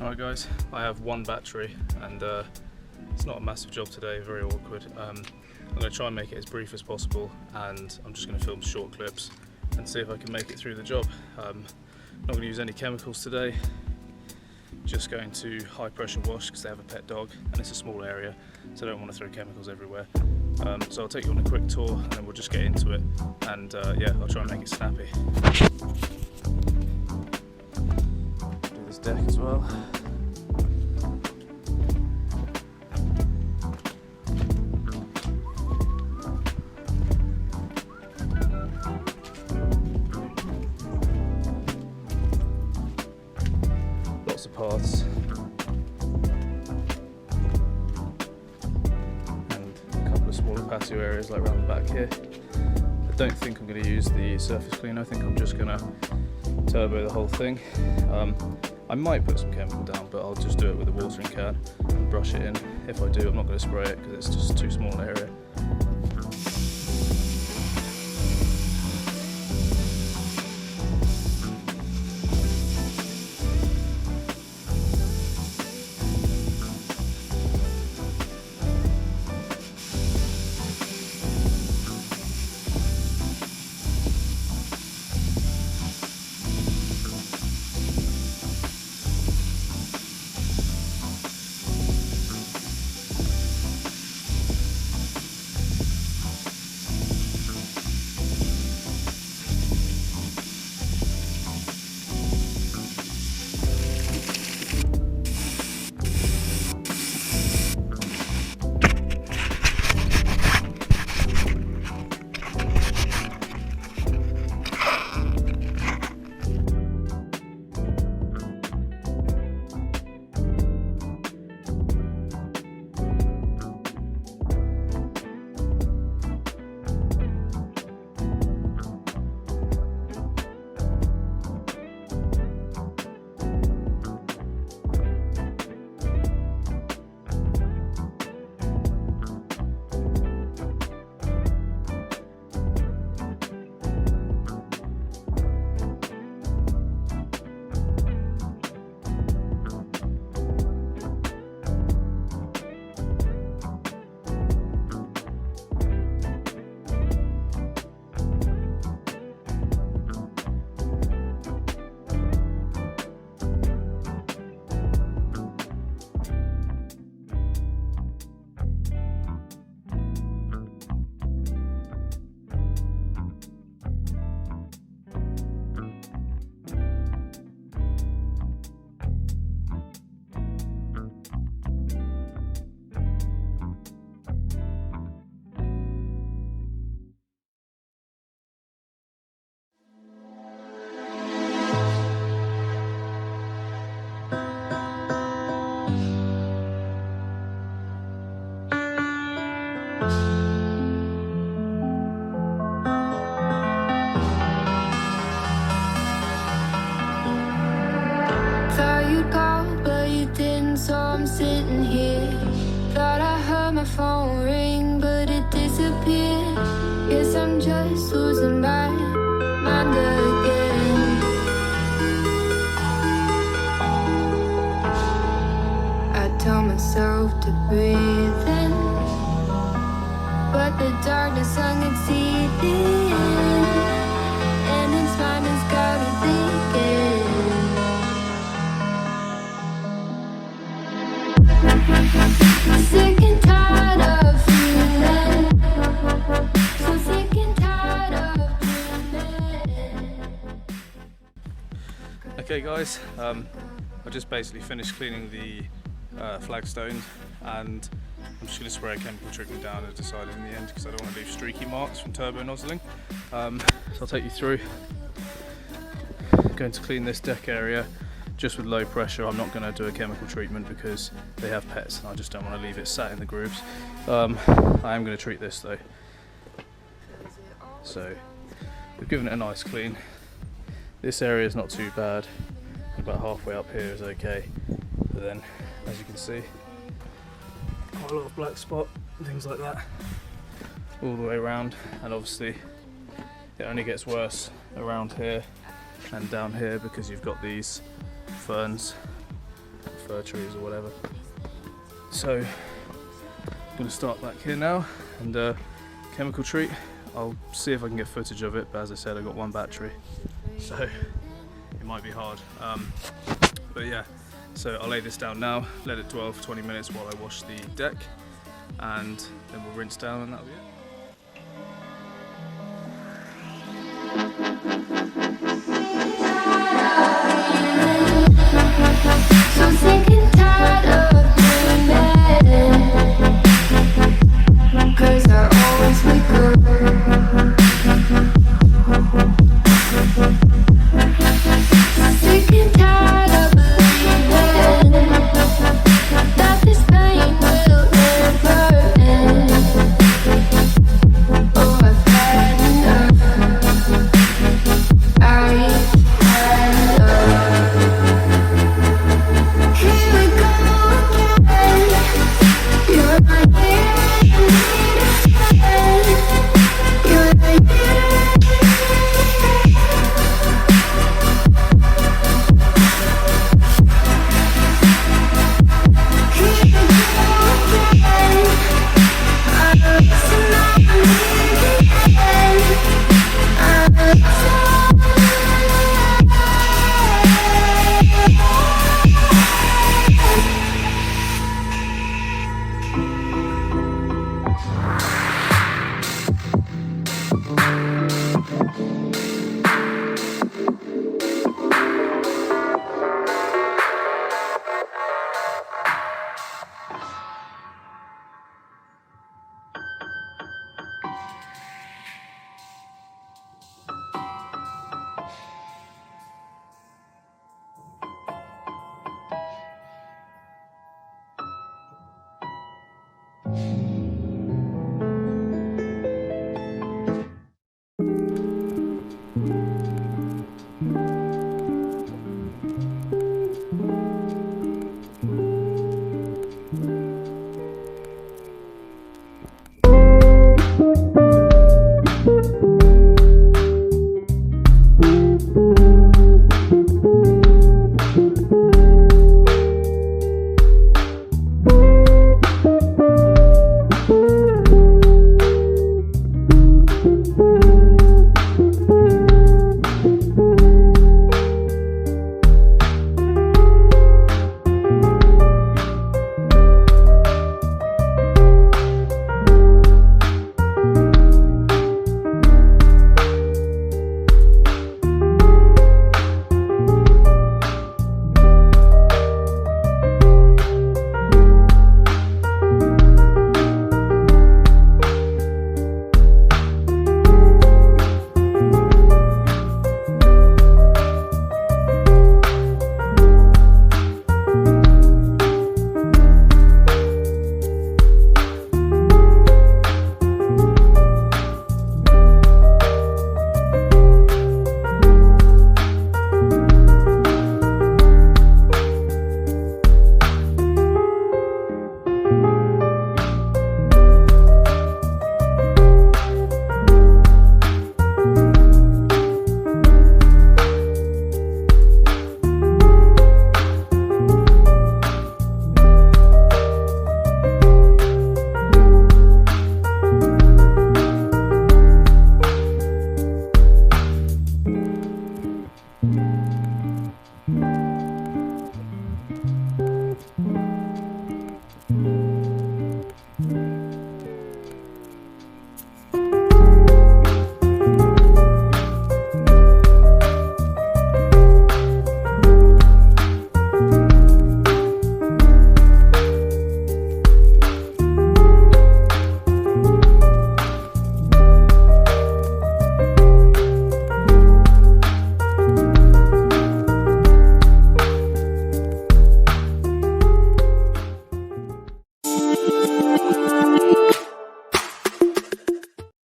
Alright guys, I have one battery and it's not a massive job today, very awkward. I'm going to try and make it as brief as possible, and I'm just going to film short clips and see if I can make it through the job. Not going to use any chemicals today, just going to high pressure wash because they have a pet dog and it's a small area, so I don't want to throw chemicals everywhere. So I'll take you on a quick tour and then we'll just get into it, and yeah, I'll try and make it snappy. Do this deck as well. Lots of paths. Smaller patio areas like around the back here. I don't think I'm going to use the surface cleaner. I think I'm just going to turbo the whole thing. I might put some chemical down, but I'll just do it with a watering can and brush it in. If I do, I'm not going to spray it because it's just too small an area. So I'm sitting here, thought I heard my phone ring, but it disappeared. Guess I'm just losing my mind again. I tell myself to breathe in, but the darkness I can see it, and its mind has got me thinking. Sick and tired of feeling, so sick and tired of feeling. Okay guys, I just basically finished cleaning the flagstone, and I'm just going to spray a chemical treatment down as decided in the end because I don't want to leave streaky marks from turbo nozzling. So I'll take you through. I'm going to clean this deck area just with low pressure. I'm not going to do a chemical treatment because they have pets and I just don't want to leave it sat in the grooves. I am going to treat this though. So we've given it a nice clean. This area is not too bad. About halfway up here is okay, but then as you can see, quite a lot of black spot and things like that all the way around, and obviously it only gets worse around here and down here because you've got these ferns fir trees or whatever. So I'm going to start back here now, and chemical treat. I'll see if I can get footage of it, but as I said, I got one battery, so it might be hard. But yeah, so I'll lay this down now, let it dwell for 20 minutes while I wash the deck, and then we'll rinse down and that'll be it.